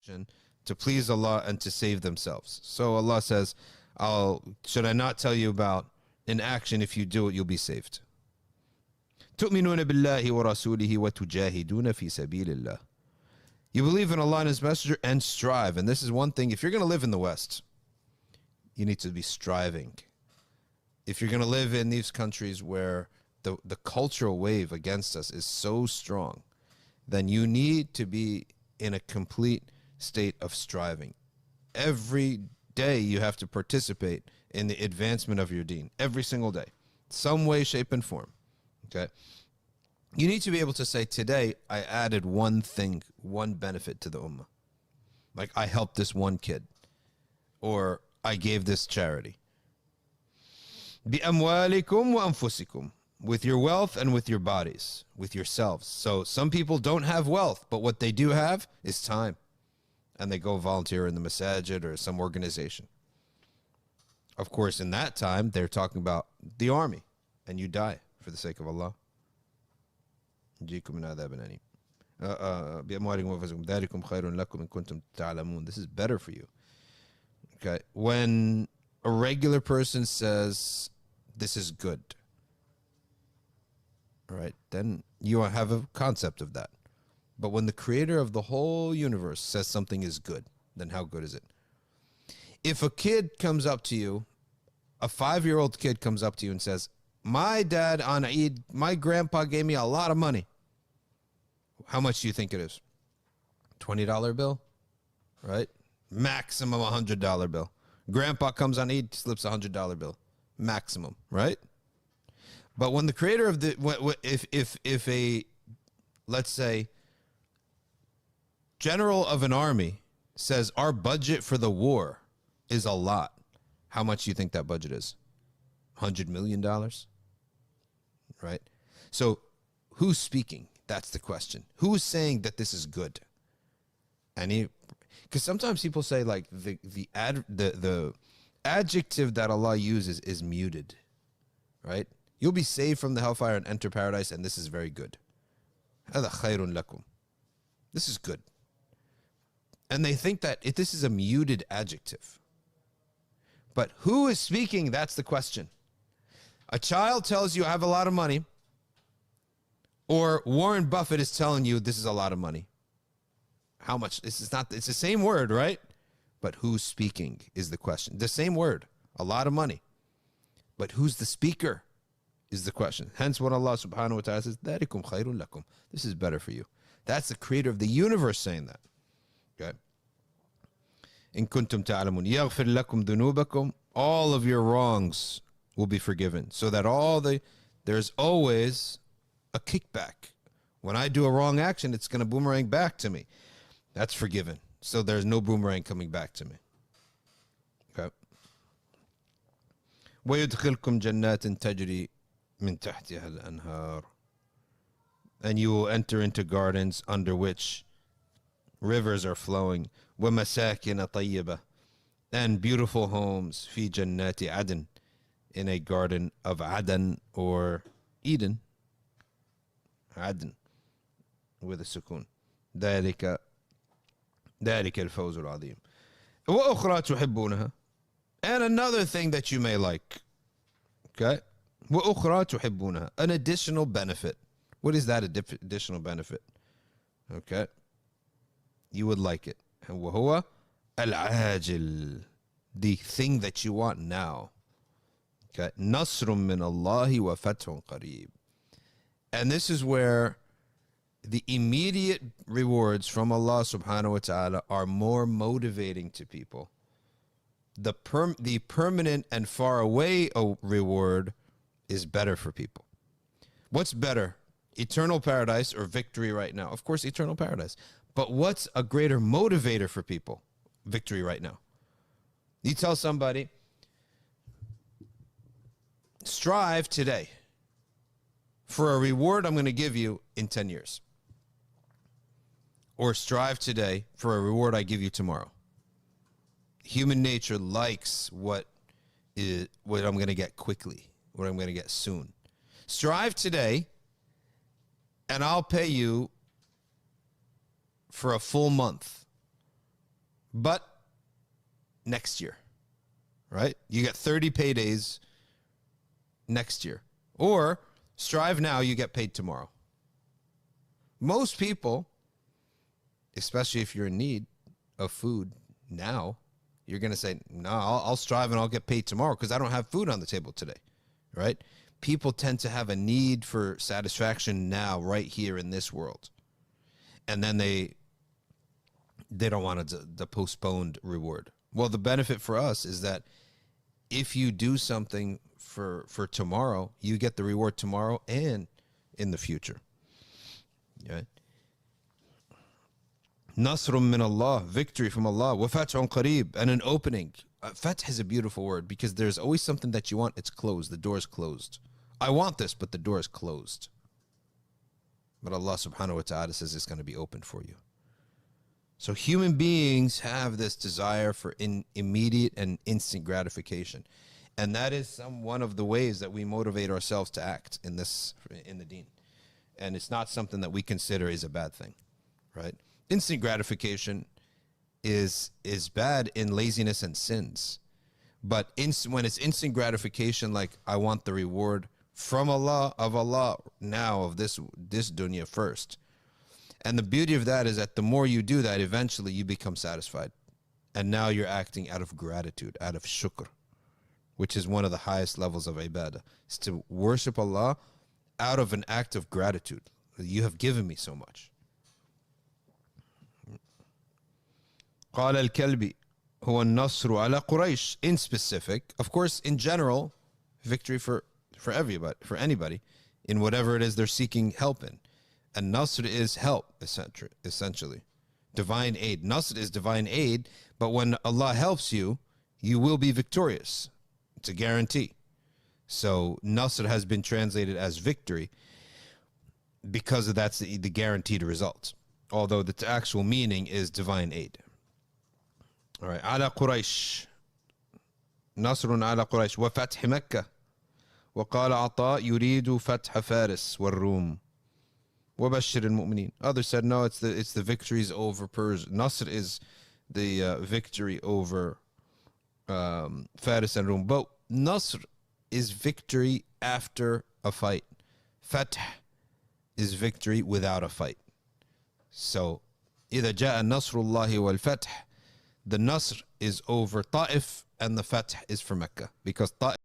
to please Allah and to save themselves. So Allah says, should I not tell you about an action? If you do it, you'll be saved. تؤمنون بالله ورسوله وتجاهدون في سبيل الله. You believe in Allah and His Messenger and strive. And this is one thing, if you're going to live in the West, you need to be striving. If you're going to live in these countries where the cultural wave against us is so strong, then you need to be in a complete state of striving. Every day you have to participate in the advancement of your deen. Every single day. Some way, shape, and form. Okay? You need to be able to say, today I added one thing, one benefit to the ummah. Like I helped this one kid. Or I gave this charity. بِأَمْوَالِكُمْ وَأَنفُسِكُمْ. With your wealth and with your bodies, with yourselves. So some people don't have wealth, but what they do have is time. And they go volunteer in the masajid or some organization. Of course, in that time, they're talking about the army. And you die for the sake of Allah. This is better for you. Okay. When a regular person says, this is good, right, then you have a concept of that. But when the creator of the whole universe says something is good, then how good is it? If a kid comes up to you, a 5-year-old kid comes up to you and says, my dad on Eid, my grandpa gave me a lot of money. How much do you think it is? $20 bill, right? Maximum $100 bill. Grandpa comes on Eid, slips $100 bill. Maximum, right? But when the creator of the, if a, let's say, general of an army says our budget for the war is a lot, how much do you think that budget is? $100 million, right? So who's speaking? That's the question. Who's saying that this is good? Because sometimes people say like the adjective that Allah uses is muted, right? You'll be saved from the hellfire and enter paradise, and this is very good. هذا خير لكم. This is good. And they think that this is a muted adjective. But who is speaking? That's the question. A child tells you I have a lot of money, or Warren Buffett is telling you this is a lot of money. How much? It's the same word, right? But who's speaking is the question. The same word, a lot of money. But who's the speaker is the question. Hence when Allah subhanahu wa ta'ala says, ذَلِكُمْ خَيْرٌ لَكُمْ. This is better for you. That's the creator of the universe saying that. Okay. إِن كُنْتُمْ تَعْلَمُونَ يَغْفِرْ لَكُمْ ذُنُوبَكُمْ. All of your wrongs will be forgiven. So that there's always a kickback. When I do a wrong action, it's going to boomerang back to me. That's forgiven. So there's no boomerang coming back to me. Okay. وَيُدْخِلْكُمْ جَنَّاتٍ تَجْرِي مِنْ تَحْتِهَا الْأَنْهَارِ. And you will enter into gardens under which rivers are flowing. وَمَسَاكِنَ طَيِّبَةٍ. And beautiful homes. فِي جَنَّاتِ عَدْنٍ. In a garden of Aden or Eden. Aden. With a sukun. ذَلِكَ الفوز العظيم. وأخرى تحبونها. And another thing that you may like. Okay. وأخرى تحبونها. An additional benefit. What is that additional benefit? Okay. You would like it. And وهو العاجل. The thing that you want now. Okay. نصر من الله وفتح قريب. And this is where the immediate rewards from Allah subhanahu wa ta'ala are more motivating to people. The permanent and far away reward is better for people. What's better? Eternal paradise or victory right now? Of course, eternal paradise. But what's a greater motivator for people? Victory right now. You tell somebody, strive today for a reward I'm going to give you in 10 years. Or strive today for a reward I give you tomorrow. Human nature likes what I'm going to get quickly, what I'm going to get soon. Strive today, and I'll pay you for a full month. but next year, right? You get 30 paydays next year. Or strive now, you get paid tomorrow. Most people, especially if you're in need of food now, you're going to say, no, I'll strive and I'll get paid tomorrow because I don't have food on the table today, right? People tend to have a need for satisfaction now, right here in this world. And then they don't want the postponed reward. Well, the benefit for us is that if you do something for tomorrow, you get the reward tomorrow and in the future. Right? Nasrun min Allah, victory from Allah, wa fathun qareeb, and an opening. Fath is a beautiful word because there's always something that you want, it's closed, the door is closed. I want this, but the door is closed. But Allah subhanahu wa ta'ala says it's going to be open for you. So human beings have this desire for immediate and instant gratification. And that is one of the ways that we motivate ourselves to act in the deen. And it's not something that we consider is a bad thing, right? Instant gratification is bad in laziness and sins. But when it's instant gratification, like I want the reward from Allah, of Allah now, of this dunya first. And the beauty of that is that the more you do that, eventually you become satisfied. And now you're acting out of gratitude, out of shukr, which is one of the highest levels of ibadah. It's to worship Allah out of an act of gratitude. You have given me so much. قال الكلبي هو النصر على قريش. In specific, of course, in general, victory for everybody, for anybody, in whatever it is they're seeking help in. And Nasr is help, essentially. Divine aid. Nasr is divine aid, but when Allah helps you, you will be victorious. It's a guarantee. So Nasr has been translated as victory because that's the guaranteed result. Although the actual meaning is divine aid. All right. على قريش. نصر على قريش وفتح مكة. وقال عطاء يريد فتح فارس والروم. وبشر المؤمنين. Others said no, it's the victories over Persia. Nasr is the victory over Faris and Rum. But Nasr is victory after a fight. Fath is victory without a fight. So إذا جاء نصر الله والفتح, the Nasr is over Ta'if and the Fath is for Mecca, because Ta'if